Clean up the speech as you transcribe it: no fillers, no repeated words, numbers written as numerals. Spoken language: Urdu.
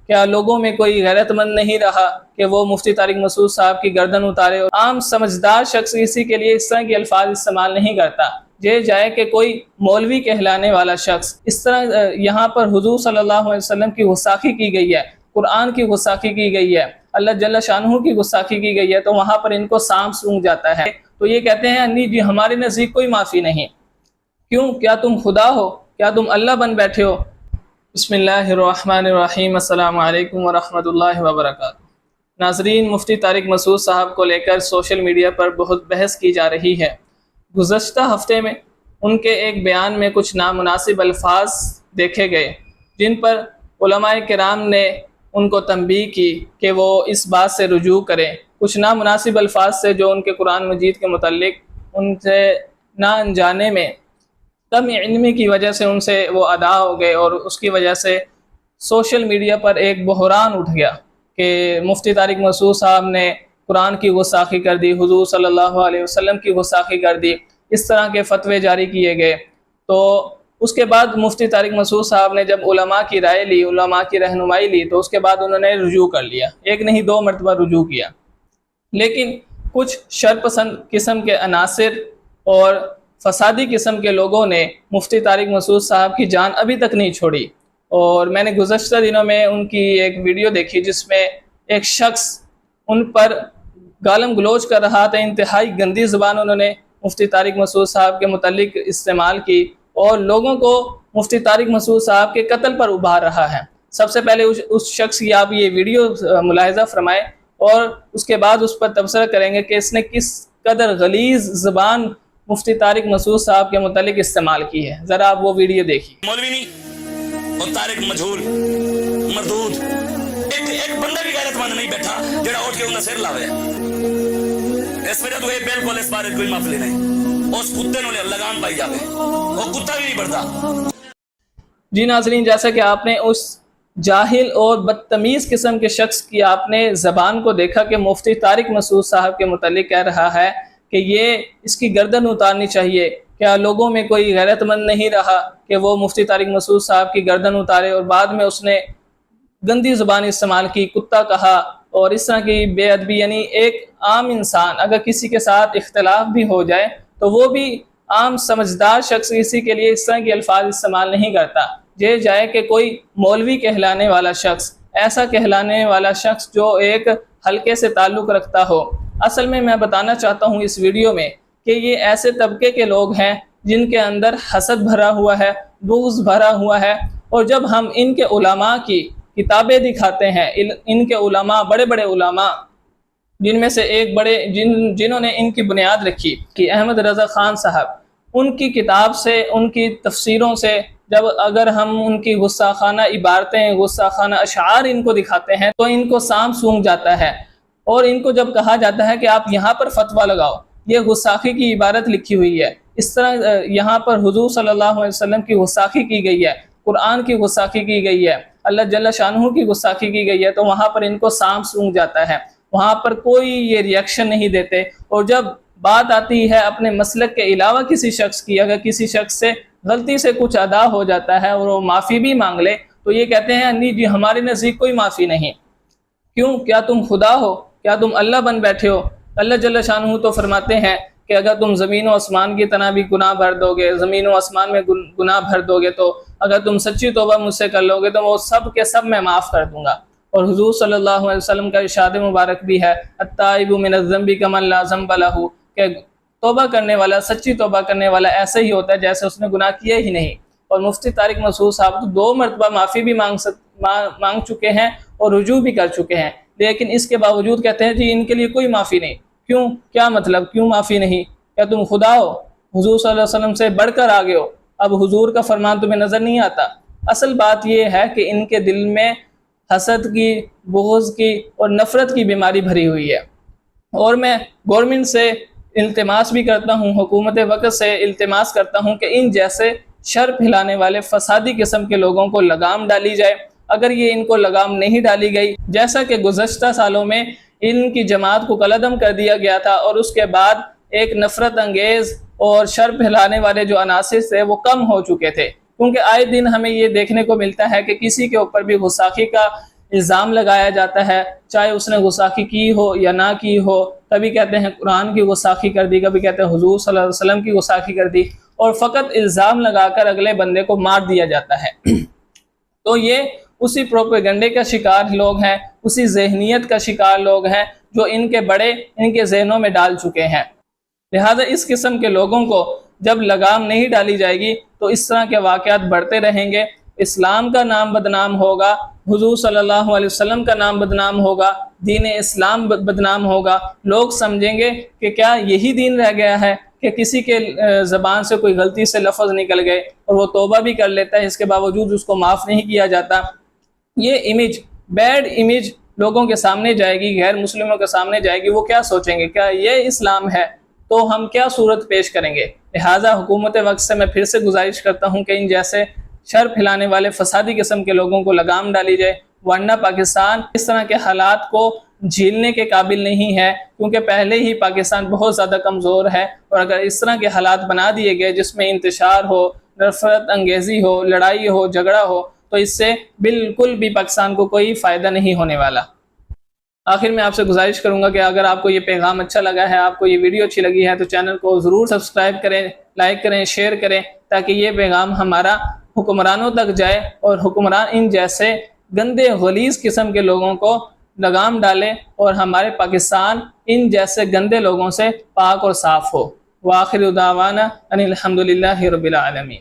کیا لوگوں میں کوئی غیرت مند نہیں رہا کہ وہ مفتی طارق مسعود صاحب کی گردن اتارے؟ اور عام سمجھدار شخص اسی کے لیے اس طرح کے الفاظ استعمال نہیں کرتا۔ یہ جائے کہ کوئی مولوی کہلانے والا شخص اس طرح یہاں پر حضور صلی اللہ علیہ وسلم کی گستاخی کی گئی ہے، قرآن کی گستاخی کی گئی ہے، اللہ جل شانہ کی گستاخی کی گئی ہے، تو وہاں پر ان کو سانپ سونگ جاتا ہے۔ تو یہ کہتے ہیں نہیں جی ہمارے نزدیک کوئی معافی نہیں۔ کیوں؟ کیا تم خدا ہو؟ کیا تم اللہ بن بیٹھے ہو؟ بسم اللہ الرحمن الرحیم۔ السلام علیکم ورحمۃ اللہ وبرکاتہ۔ ناظرین، مفتی طارق مسعود صاحب کو لے کر سوشل میڈیا پر بہت بحث کی جا رہی ہے۔ گزشتہ ہفتے میں ان کے ایک بیان میں کچھ نامناسب الفاظ دیکھے گئے، جن پر علماء کرام نے ان کو تنبیہ کی کہ وہ اس بات سے رجوع کریں۔ کچھ نامناسب الفاظ سے جو ان کے قرآن مجید کے متعلق ان سے نہ انجانے میں کم علمی کی وجہ سے ان سے وہ ادا ہو گئے، اور اس کی وجہ سے سوشل میڈیا پر ایک بحران اٹھ گیا کہ مفتی طارق مسعود صاحب نے قرآن کی گستاخی کر دی، حضور صلی اللہ علیہ وسلم کی گستاخی کر دی، اس طرح کے فتوے جاری کیے گئے۔ تو اس کے بعد مفتی طارق مسعود صاحب نے جب علماء کی رائے لی، علماء کی رہنمائی لی، تو اس کے بعد انہوں نے رجوع کر لیا، ایک نہیں دو مرتبہ رجوع کیا۔ لیکن کچھ شرپسند قسم کے عناصر اور فسادی قسم کے لوگوں نے مفتی طارق مسعود صاحب کی جان ابھی تک نہیں چھوڑی۔ اور میں نے گزشتہ دنوں میں ان کی ایک ویڈیو دیکھی جس میں ایک شخص ان پر گالم گلوچ کر رہا تھا، انتہائی گندی زبان انہوں نے مفتی طارق مسعود صاحب کے متعلق استعمال کی، اور لوگوں کو مفتی طارق مسعود صاحب کے قتل پر ابھار رہا ہے۔ سب سے پہلے اس شخص کی آپ یہ ویڈیو ملاحظہ فرمائیں، اور اس کے بعد اس پر تبصرہ کریں گے کہ اس نے کس قدر غلیظ زبان مفتی طارق مسعود صاحب کے متعلق استعمال کی ہے۔ ذرا آپ وہ ویڈیو دیکھیے۔ مولوی نہیں اور طارق مجہول مردود، ایک بندہ بھی غیرت مند نہیں بیٹھا جڑا اٹھ کے انہاں سر لاوے۔ اس وجہ تو یہ بالکل اس بارے کوئی معافی نہیں، اس کتے نوں لگام پائی جاوے، وہ کتا بھی نہیں بڑھتا۔ جی ناظرین، جیسا کہ آپ نے اس جاہل اور بدتمیز قسم کے شخص کی آپ نے زبان کو دیکھا کہ مفتی طارق مسعود صاحب کے متعلق کہہ رہا ہے کہ یہ اس کی گردن اتارنی چاہیے، کیا لوگوں میں کوئی غیرت مند نہیں رہا کہ وہ مفتی طارق مسعود صاحب کی گردن اتارے؟ اور بعد میں اس نے گندی زبان استعمال کی، کتا کہا، اور اس طرح کی بے ادبی۔ یعنی ایک عام انسان اگر کسی کے ساتھ اختلاف بھی ہو جائے تو وہ بھی عام سمجھدار شخص اسی کے لیے اس طرح کے الفاظ استعمال نہیں کرتا۔ یہ جائے کہ کوئی مولوی کہلانے والا شخص، ایسا کہلانے والا شخص جو ایک حلقے سے تعلق رکھتا ہو۔ اصل میں بتانا چاہتا ہوں اس ویڈیو میں کہ یہ ایسے طبقے کے لوگ ہیں جن کے اندر حسد بھرا ہوا ہے، بغض بھرا ہوا ہے، اور جب ہم ان کے علماء کی کتابیں دکھاتے ہیں، ان کے علماء، بڑے بڑے علماء جن میں سے ایک جنہوں نے ان کی بنیاد رکھی کہ احمد رضا خان صاحب، ان کی کتاب سے، ان کی تفسیروں سے جب اگر ہم ان کی غصاخانہ عبارتیں، غصاخانہ اشعار ان کو دکھاتے ہیں تو ان کو سانپ سونگ جاتا ہے، اور ان کو جب کہا جاتا ہے کہ آپ یہاں پر فتویٰ لگاؤ، یہ غصاخی کی عبارت لکھی ہوئی ہے، اس طرح یہاں پر حضور صلی اللہ علیہ وسلم کی غصاخی کی گئی ہے، قرآن کی غصاخی کی گئی ہے، اللہ جل شانہ کی غصاخی کی گئی ہے، تو وہاں پر ان کو سانپ سونگ جاتا ہے، وہاں پر کوئی یہ ریاکشن نہیں دیتے۔ اور جب بات آتی ہے اپنے مسلک کے علاوہ کسی شخص کی، اگر کسی شخص سے غلطی سے کچھ ادا ہو جاتا ہے اور وہ معافی بھی مانگ لے تو یہ کہتے ہیں نہیں جی ہمارے نزدیک کوئی معافی نہیں۔ کیوں؟ کیا تم خدا ہو؟ کیا تم اللہ بن بیٹھے ہو؟ اللہ جل شانہ تو فرماتے ہیں کہ اگر تم زمین و آسمان کی طرح بھی گناہ بھر دو گے، زمین و آسمان میں گناہ بھر دو گے، تو اگر تم سچی توبہ مجھ سے کر لو گے تو وہ سب کے سب میں معاف کر دوں گا۔ اور حضور صلی اللہ علیہ وسلم کا ارشاد مبارک بھی ہے التائب من الذنب کمن لا ذنب لہ، کہ توبہ کرنے والا، سچی توبہ کرنے والا ایسا ہی ہوتا ہے جیسے اس نے گناہ کیا ہی نہیں۔ اور مفتی طارق مسعود صاحب تو 2 مرتبہ معافی بھی مانگ چکے ہیں اور رجوع بھی کر چکے ہیں، لیکن اس کے باوجود کہتے ہیں جی ان کے لیے کوئی معافی نہیں۔ کیوں؟ کیا مطلب کیوں معافی نہیں؟ کیا تم خدا ہو؟ حضور صلی اللہ علیہ وسلم سے بڑھ کر آگے ہو؟ اب حضور کا فرمان تمہیں نظر نہیں آتا؟ اصل بات یہ ہے کہ ان کے دل میں حسد کی، بغض کی اور نفرت کی بیماری بھری ہوئی ہے۔ اور میں گورنمنٹ سے التماس بھی کرتا ہوں، حکومت وقت سے التماس کرتا ہوں کہ ان جیسے شر پھیلانے والے فسادی قسم کے لوگوں کو لگام ڈالی جائے۔ اگر یہ ان کو لگام نہیں ڈالی گئی، جیسا کہ گزشتہ سالوں میں ان کی جماعت کو قلعدم کر دیا گیا تھا، اور اس کے بعد ایک نفرت انگیز اور شر پھیلانے والے جو عناصر تھے وہ کم ہو چکے تھے، کیونکہ آئے دن ہمیں یہ دیکھنے کو ملتا ہے کہ کسی کے اوپر بھی غصاخی کا الزام لگایا جاتا ہے، چاہے اس نے گستاخی کی ہو یا نہ کی ہو. کبھی کہتے ہیں قرآن کی گستاخی کر دی، کبھی کہتے ہیں حضور صلی اللہ علیہ وسلم کی گستاخی کر دی، اور فقط الزام لگا کر اگلے بندے کو مار دیا جاتا ہے. تو یہ اسی پروپیگنڈے کا شکار لوگ ہیں، اسی ذہنیت کا شکار لوگ ہیں جو ان کے بڑے ان کے ذہنوں میں ڈال چکے ہیں. لہذا اس قسم کے لوگوں کو جب لگام نہیں ڈالی جائے گی تو اس طرح کے واقعات بڑھتے رہیں گے. اسلام کا نام بدنام ہوگا، حضور صلی اللہ علیہ وسلم کا نام بدنام ہوگا، دین اسلام بدنام ہوگا. لوگ سمجھیں گے کہ کیا یہی دین رہ گیا ہے کہ کسی کے زبان سے کوئی غلطی سے لفظ نکل گئے اور وہ توبہ بھی کر لیتا ہے، اس کے باوجود اس کو معاف نہیں کیا جاتا. یہ امیج، بیڈ امیج لوگوں کے سامنے جائے گی، غیر مسلموں کے سامنے جائے گی. وہ کیا سوچیں گے، کیا یہ اسلام ہے؟ تو ہم کیا صورت پیش کریں گے؟ لہٰذا حکومت وقت سے میں پھر سے گزارش کرتا ہوں کہ ان جیسے شر پھیلانے والے فسادی قسم کے لوگوں کو لگام ڈالی جائے، ورنہ پاکستان اس طرح کے حالات کو جھیلنے کے قابل نہیں ہے، کیونکہ پہلے ہی پاکستان بہت زیادہ کمزور ہے. اور اگر اس طرح کے حالات بنا دیے گئے جس میں انتشار ہو، نفرت انگیزی ہو، لڑائی ہو، جھگڑا ہو، تو اس سے بالکل بھی پاکستان کو کوئی فائدہ نہیں ہونے والا. آخر میں آپ سے گزارش کروں گا کہ اگر آپ کو یہ پیغام اچھا لگا ہے، آپ کو یہ ویڈیو اچھی لگی ہے، تو چینل کو ضرور سبسکرائب کریں، لائک کریں، شیئر کریں، تاکہ یہ پیغام ہمارا حکمرانوں تک جائے اور حکمران ان جیسے گندے غلیظ قسم کے لوگوں کو لگام ڈالے اور ہمارے پاکستان ان جیسے گندے لوگوں سے پاک اور صاف ہو. وآخر دعوانا ان الحمدللہ رب العالمین.